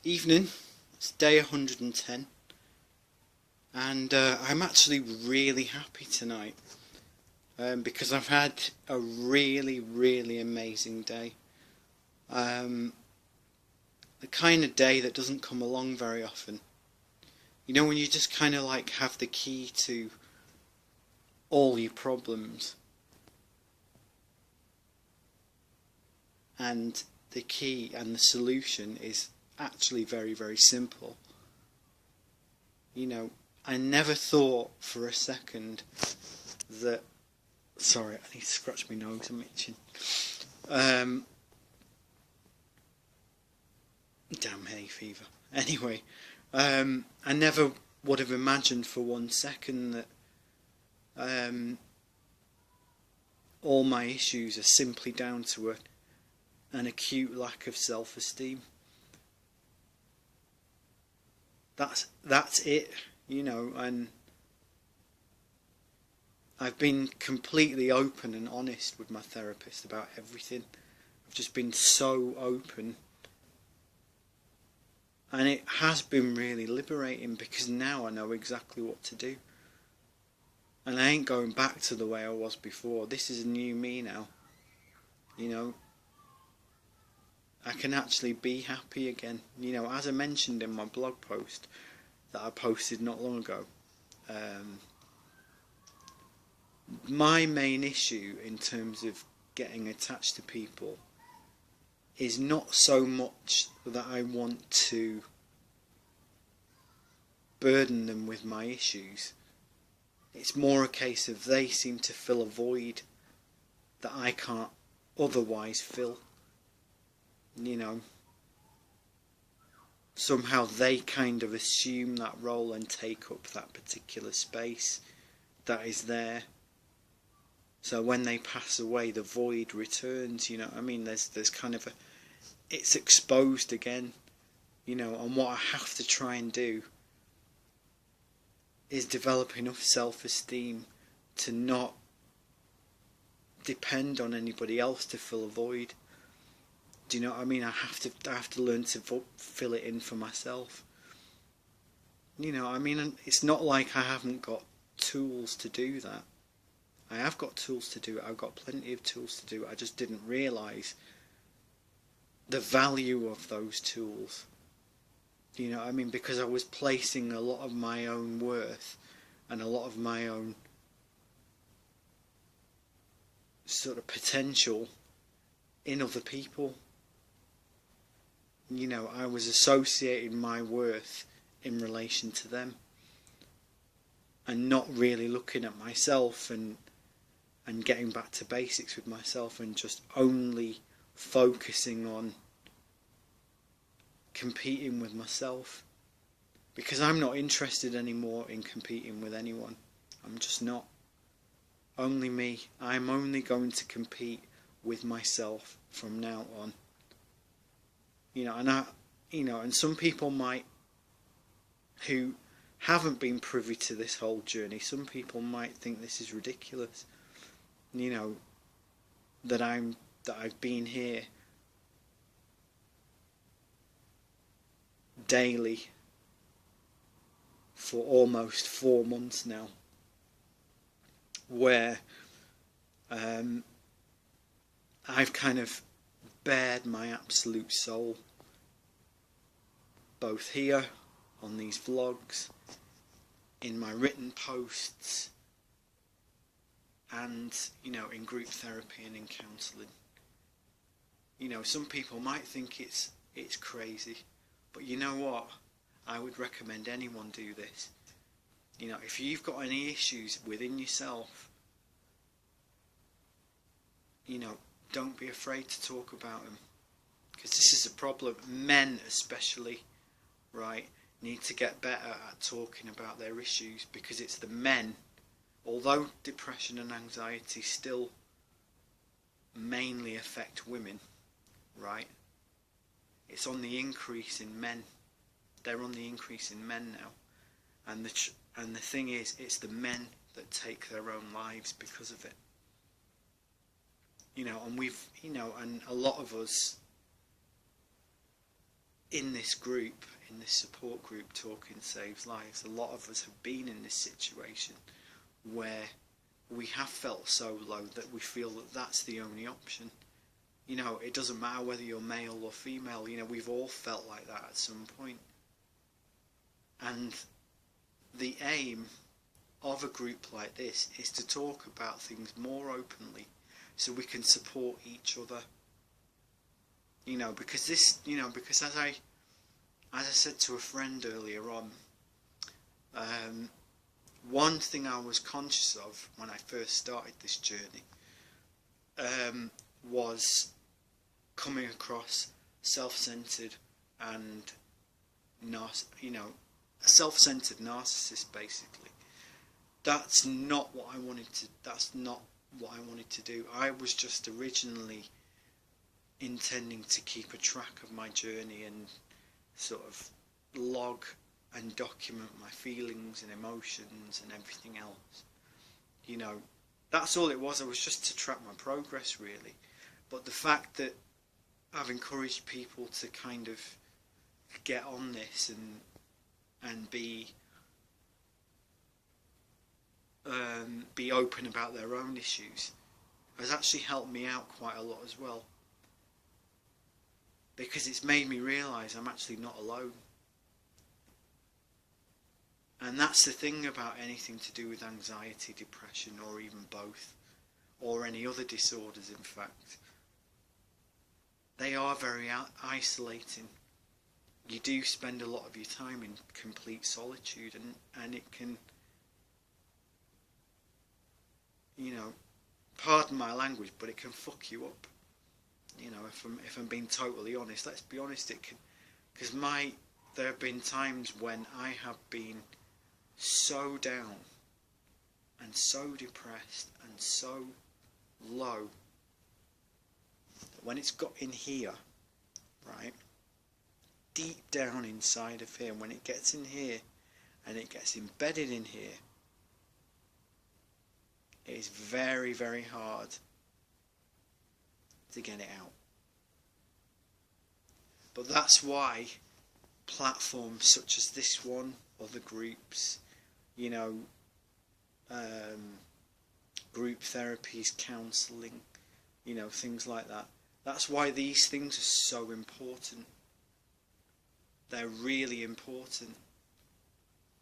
Evening, it's day 110, and I'm actually really happy tonight because I've had a really amazing day. Um, the kind of day that doesn't come along very often. You know, when you just kind of like have the key to all your problems, and the key and the solution is actually very simple. You know, I never thought for a second that. Sorry, I need to scratch my nose, I'm itching. Damn hay fever. Anyway, I never would have imagined for one second that all my issues are simply down to an acute lack of self-esteem. That's it, you know, and I've been completely open and honest with my therapist about everything. I've just been so open, and it has been really liberating because now I know exactly what to do. And I ain't going back to the way I was before. This is a new me now. You know, I can actually be happy again. You know, as I mentioned in my blog post that I posted not long ago, my main issue in terms of getting attached to people is not so much that I want to burden them with my issues. It's more a case of they seem to fill a void that I can't otherwise fill. You know, somehow they kind of assume that role and take up that particular space that is there. So when they pass away, the void returns. You know, I mean, there's kind of it's exposed again. You know, and what I have to try and do is develop enough self-esteem to not depend on anybody else to fill a void. Do you know what I mean? I have to learn to fill it in for myself. You know, I mean, it's not like I haven't got tools to do that. I have got tools to do it. I've got plenty of tools to do it. I just didn't realise the value of those tools. You know what I mean? Because I was placing a lot of my own worth and a lot of my own sort of potential in other people. You know, I was associating my worth in relation to them and not really looking at myself and getting back to basics with myself and just only focusing on competing with myself, because I'm not interested anymore in competing with anyone. I'm just not. Only me. I'm only going to compete with myself from now on. You know, and some people might, who haven't been privy to this whole journey, some people might think this is ridiculous. You know, that I've been here daily for almost 4 months now, where I've kind of bared my absolute soul, both here on these vlogs, in my written posts, and, you know, in group therapy and in counselling. You know, some people might think it's crazy, but you know what? I would recommend anyone do this. You know, if you've got any issues within yourself, you know, don't be afraid to talk about them, because this is a problem. Men especially, right, need to get better at talking about their issues, because it's the men. Although depression and anxiety still mainly affect women, right? It's on the increase in men. They're on the increase in men now, and the thing is, it's the men that take their own lives because of it. You know, and and a lot of us in this group, in this support group, Talking Saves Lives, a lot of us have been in this situation where we have felt so low that we feel that that's the only option. You know, it doesn't matter whether you're male or female, you know, we've all felt like that at some point. And the aim of a group like this is to talk about things more openly so we can support each other. You know, because because as I said to a friend earlier on, one thing I was conscious of when I first started this journey was coming across self-centered and a self-centered narcissist, basically. That's not what I wanted to do. I was just originally intending to keep a track of my journey and sort of log and document my feelings and emotions and everything else. You know, that's all it was. It was just to track my progress, really. But the fact that I've encouraged people to kind of get on this and be open about their own issues has actually helped me out quite a lot as well, because it's made me realise I'm actually not alone. And that's the thing about anything to do with anxiety, depression, or even both, or any other disorders, in fact. They are very isolating. You do spend a lot of your time in complete solitude, and it can, you know, pardon my language, but it can fuck you up. You know, if I'm being totally honest, let's be honest, it can, because there have been times when I have been so down and so depressed and so low that when it's got in here, right, deep down inside of here, when it gets in here and it gets embedded in here, it is very, very hard to get it out. But that's why platforms such as this one, other groups, you know, group therapies, counselling, you know, things like that. That's why these things are so important. They're really important.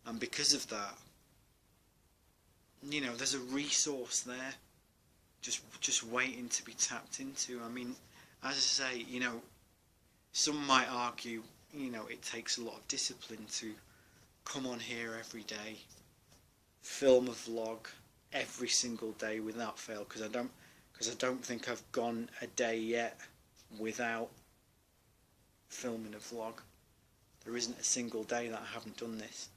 And because of that, you know, there's a resource there just waiting to be tapped into. I mean, as I say, you know, some might argue, you know, it takes a lot of discipline to come on here every day, film a vlog every single day without fail, because I don't think I've gone a day yet without filming a vlog. There isn't a single day that I haven't done this,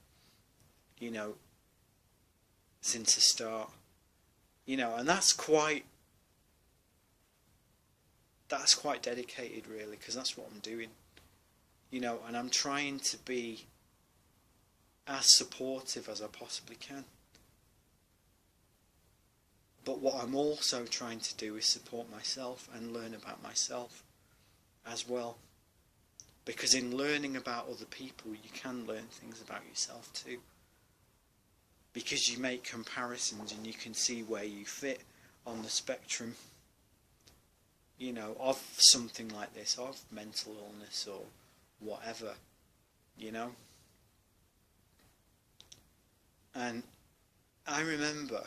you know, since the start, you know, and that's quite dedicated, really, because that's what I'm doing, you know, and I'm trying to be as supportive as I possibly can. But what I'm also trying to do is support myself and learn about myself as well, because in learning about other people you can learn things about yourself too, because you make comparisons and you can see where you fit on the spectrum, you know, of something like this, of mental illness or whatever, you know. And I remember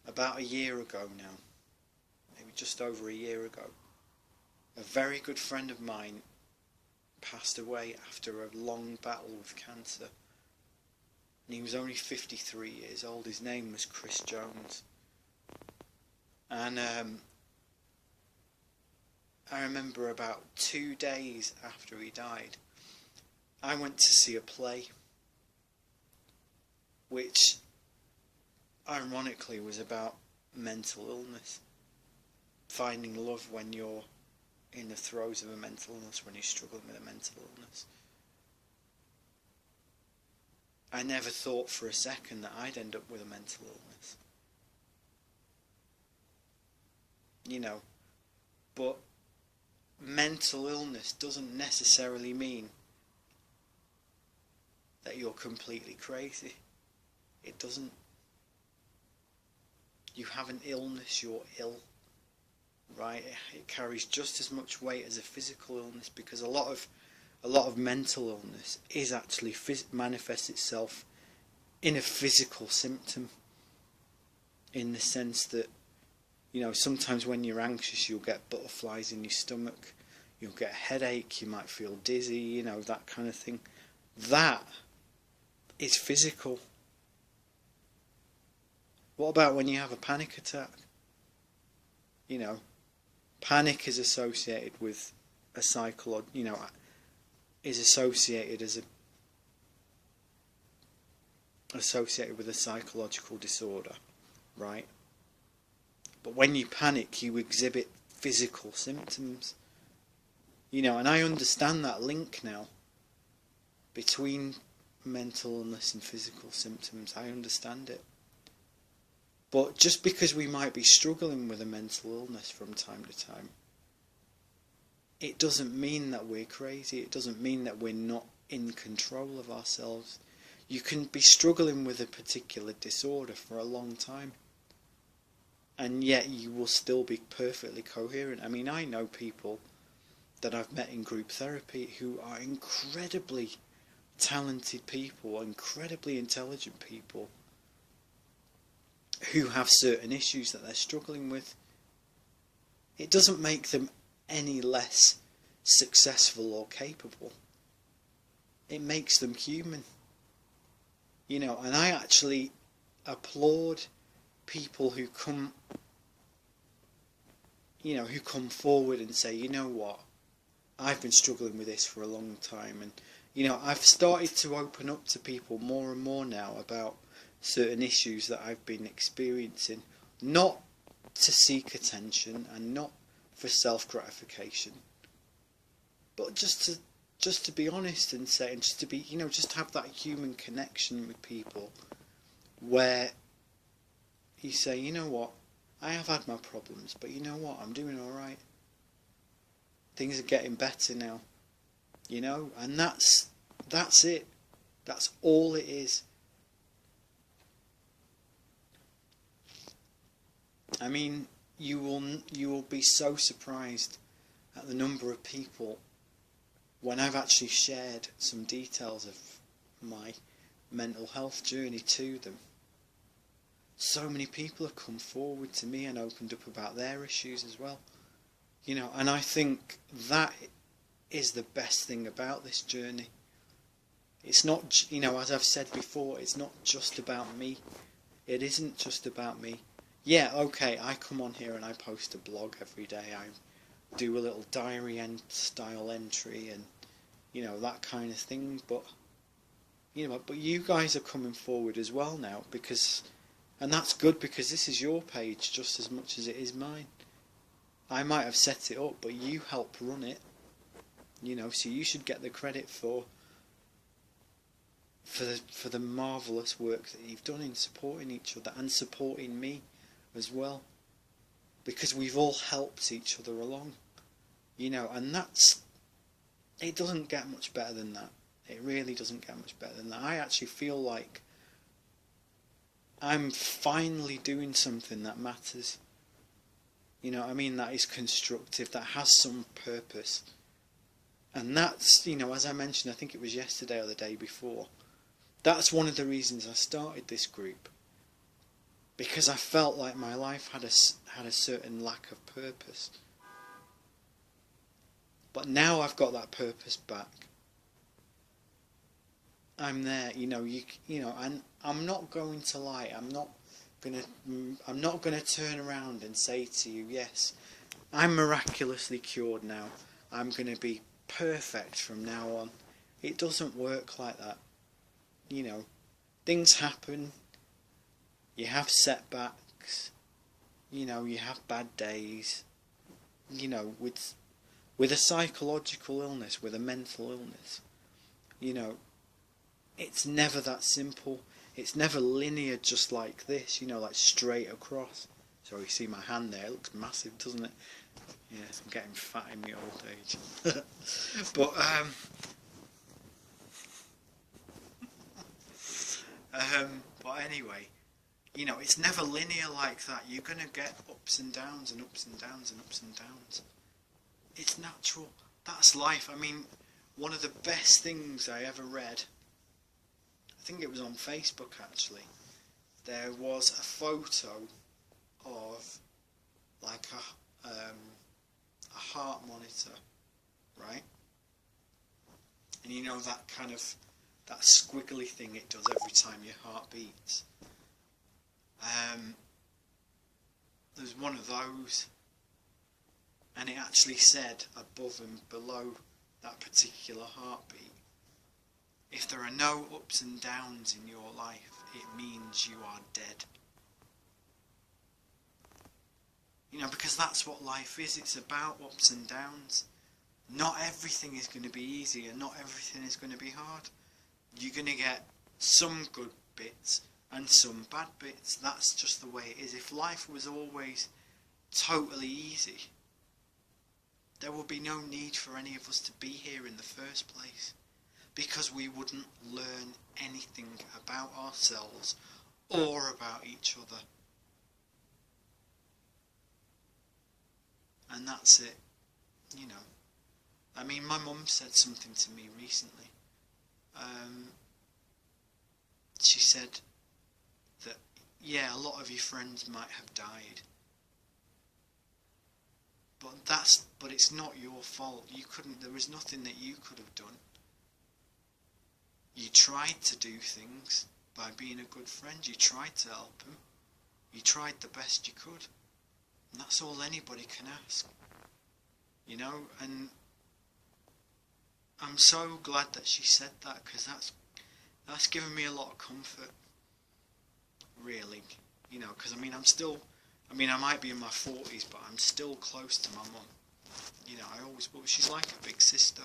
about a year ago now, maybe just over a year ago, a very good friend of mine passed away after a long battle with cancer. And he was only 53 years old. His name was Chris Jones. And I remember about 2 days after he died, I went to see a play, which ironically was about mental illness, finding love when you're in the throes of a mental illness, when you're struggling with a mental illness. I never thought for a second that I'd end up with a mental illness, you know, but mental illness doesn't necessarily mean that you're completely crazy. It doesn't. You have an illness, you're ill, right? It carries just as much weight as a physical illness, because a lot of mental illness is actually manifests itself in a physical symptom, in the sense that, you know, sometimes when you're anxious you'll get butterflies in your stomach, you'll get a headache, you might feel dizzy, you know, that kind of thing. That is physical. What about when you have a panic attack? You know, panic is associated with a associated with a psychological disorder, right? But when you panic, you exhibit physical symptoms. You know, and I understand that link now between mental illness and physical symptoms. I understand it. But just because we might be struggling with a mental illness from time to time, it doesn't mean that we're crazy. It doesn't mean that we're not in control of ourselves. You can be struggling with a particular disorder for a long time, and yet you will still be perfectly coherent. I mean, I know people that I've met in group therapy who are incredibly talented people, incredibly intelligent people, who have certain issues that they're struggling with. It doesn't make them any less successful or capable. It makes them human. You know, and I actually applaud people who come forward and say, you know what, I've been struggling with this for a long time, and you know, I've started to open up to people more and more now about certain issues that I've been experiencing, not to seek attention and not for self-gratification, but just to be honest and say, and just to be, you know, just have that human connection with people where you say, you know what, I have had my problems, but you know what, I'm doing alright. Things are getting better now, you know, and that's it. That's all it is. I mean, you will be so surprised at the number of people, when I've actually shared some details of my mental health journey to them. So many people have come forward to me and opened up about their issues as well. You know, and I think that is the best thing about this journey. It's not, you know, as I've said before, it's not just about me. It isn't just about me. Yeah, okay, I come on here and I post a blog every day. I do a little diary style entry and, you know, that kind of thing. But, you know, but you guys are coming forward as well now, because, and that's good, because this is your page just as much as it is mine. I might have set it up, but you helped run it, you know, so you should get the credit for the marvellous work that you've done in supporting each other and supporting me as well, because we've all helped each other along, you know, and it doesn't get much better than that. It really doesn't get much better than that. I actually feel like I'm finally doing something that matters. You know what I mean? That is constructive, that has some purpose. And that's, you know, as I mentioned, I think it was yesterday or the day before, that's one of the reasons I started this group. Because I felt like my life had a certain lack of purpose. But now I've got that purpose back. I'm there, you know, and I'm not going to lie. I'm not gonna turn around and say to you, yes, I'm miraculously cured now. I'm gonna be perfect from now on. It doesn't work like that. You know, things happen. You have setbacks. You know, you have bad days. You know, with a psychological illness, with a mental illness, you know, it's never that simple. It's never linear, just like this, you know, like straight across. So you see my hand there, it looks massive, doesn't it? Yes, I'm getting fat in my old age. But but anyway, you know, it's never linear like that. You're gonna get ups and downs and ups and downs and ups and downs. It's natural. That's life. I mean, one of the best things I ever read, I think it was on Facebook actually, there was a photo of like a heart monitor, right? And you know that kind of, that squiggly thing it does every time your heart beats. There's one of those, and it actually said above and below that particular heartbeat, if there are no ups and downs in your life, it means you are dead. You know, because that's what life is. It's about ups and downs. Not everything is going to be easy, and not everything is going to be hard. You're going to get some good bits and some bad bits. That's just the way it is. If life was always totally easy, there would be no need for any of us to be here in the first place, because we wouldn't learn anything about ourselves or about each other. And that's it, you know. I mean, my mum said something to me recently. She said that, yeah, a lot of your friends might have died, but it's not your fault. There was nothing that you could have done. You tried to do things by being a good friend. You tried to help them. You tried the best you could. And that's all anybody can ask. You know, and I'm so glad that she said that, because that's given me a lot of comfort, really. You know, because I mean, I might be in my 40s, but I'm still close to my mum. You know, she's like a big sister,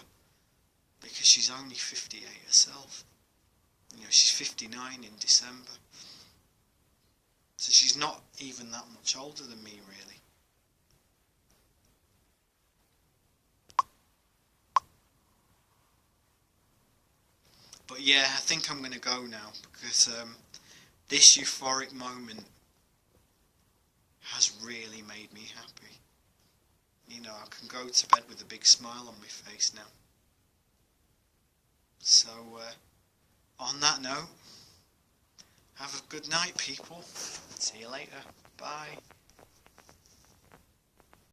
because she's only 58 herself. You know, she's 59 in December. So she's not even that much older than me, really. But yeah, I think I'm going to go now, because this euphoric moment has really made me happy. You know, I can go to bed with a big smile on my face now. So, on that note, have a good night, people. See you later. Bye.